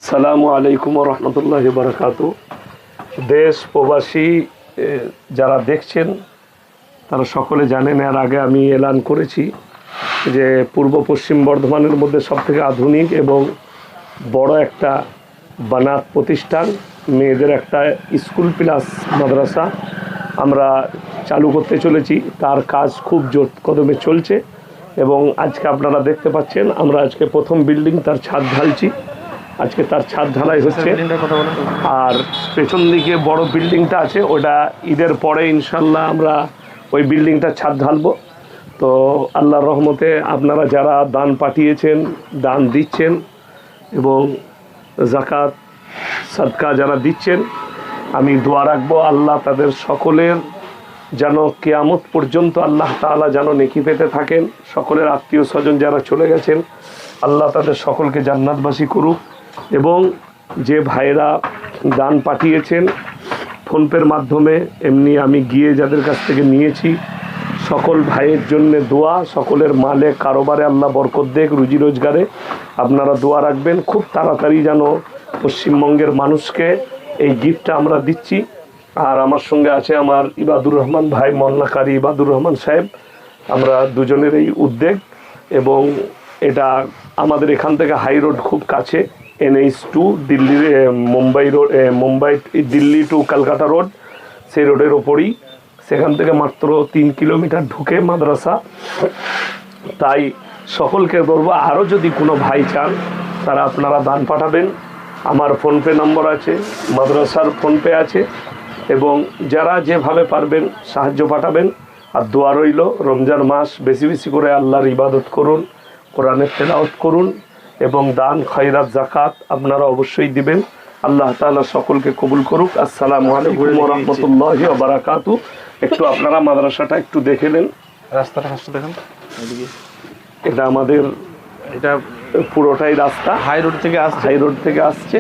আসসালামু আলাইকুম ওয়া রাহমাতুল্লাহি ওয়া বারাকাতুহু। দেশ প্রবাসী যারা দেখছেন তারা সকলে জানেন, এর আগে আমি এলান করেছি যে পূর্ব পশ্চিম বর্ধমানের মধ্যে সবথেকে আধুনিক এবং বড় একটা বানাত প্রতিষ্ঠান, মেয়েদের একটা স্কুল প্লাস মাদ্রাসা আমরা চালু করতে চলেছি। তার কাজ খুব জোর কদমে চলছে এবং আজকে আপনারা দেখতে পাচ্ছেন আমরা আজকে প্রথম বিল্ডিং তার ছাদ ঢালছি। আজকে তার ছাদ ঢালাই হচ্ছে। আর পেছন দিকে বড় বিল্ডিংটা আছে, ওটা ঈদের পরে ইনশাল্লাহ আমরা ওই বিল্ডিংটার ছাদ ঢালবো। তো আল্লাহর রহমতে আপনারা যারা দান পাঠিয়েছেন, দান দিচ্ছেন এবং যাকাত সাদকা যারা দিচ্ছেন, আমি দোয়া রাখবো আল্লাহ তাদের সকলের যেন কিয়ামত পর্যন্ত আল্লাহ তাআলা যেন নেকি পেতে থাকেন। সকলের আত্মীয় স্বজন যারা চলে গেছেন আল্লাহ তাদের সকলকে জান্নাতবাসী করুক। এবং যে ভাইরা দান পাঠিয়েছেন ফোনপের মাধ্যমে, এমনি আমি গিয়ে যাদের কাছ থেকে নিয়েছি, সকল ভাইয়ের জন্য দোয়া, সকলের মালে কারোবারে আল্লাহ বরকত দেখ, রুজি রোজগারে আপনারা দোয়া রাখবেন। খুব তাড়াতাড়ি যেন পশ্চিমবঙ্গের মানুষকে এই গিফটটা আমরা দিচ্ছি। আর আমার সঙ্গে আছে আমার ইবাদুর রহমান ভাই, মন্নাকারী ইবাদুর রহমান সাহেব। আমরা দুজনের এই উদ্যোগ, এবং এটা আমাদের এখান থেকে হাই রোড খুব কাছে, NH2 দিল্লির Mumbai road, Mumbai Delhi to Kolkata road, সেই রোডের ওপরই। সেখান থেকে মাত্র 3 কিলোমিটার ঢুকে মাদ্রাসা। তাই সকলকে বলবো আরও যদি কোনো ভাই চান তারা আপনারা দান পাঠাবেন। আমার ফোনপে নম্বর আছে, মাদ্রাসার ফোনপে আছে, এবং যারা যেভাবে পারবেন সাহায্য পাঠাবেন। আর দোয়া রইল, রমজান মাস বেশি বেশি করে আল্লাহর ইবাদত করুন, কোরআনের তেলাওয়াত করুন এবং দান খয়রাত যাকাত আপনারা অবশ্যই দিবেন। আল্লাহ তাআলা সকলকে কবুল করুক। আসসালামু আলাইকুম ওয়া রাহমাতুল্লাহি ওয়া বারাকাতুহু। একটু আপনারা মাদ্রাসাটা একটু দেখে নেন, রাস্তাটা দেখেন। এটা আমাদের, এটা পুরোটাই রাস্তা হাই রোড থেকে আসছে। হাই রোড থেকে আসছে,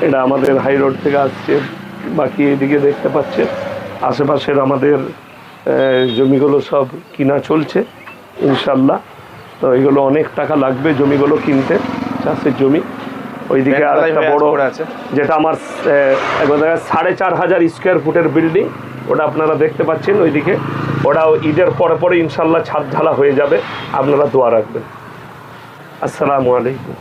এটা আমাদের হাই রোড থেকে আসছে। বাকি এদিকে দেখতে পাচ্ছেন আশেপাশের আমাদের জমিগুলো সব কিনা চলছে ইনশাল্লাহ। তো এগুলো অনেক টাকা লাগবে জমিগুলো কিনতে, চাষের জমি। ওইদিকে আর একটা বড় আছে, যেটা আমার 4,500 স্কোয়ার ফুটের বিল্ডিং, ওটা আপনারা দেখতে পাচ্ছেন ওইদিকে। ওটাও ঈদের পরে পরে ইনশাল্লাহ ছাদ ঢালা হয়ে যাবে, আপনারা দোয়া রাখবেন। আসসালামু আলাইকুম।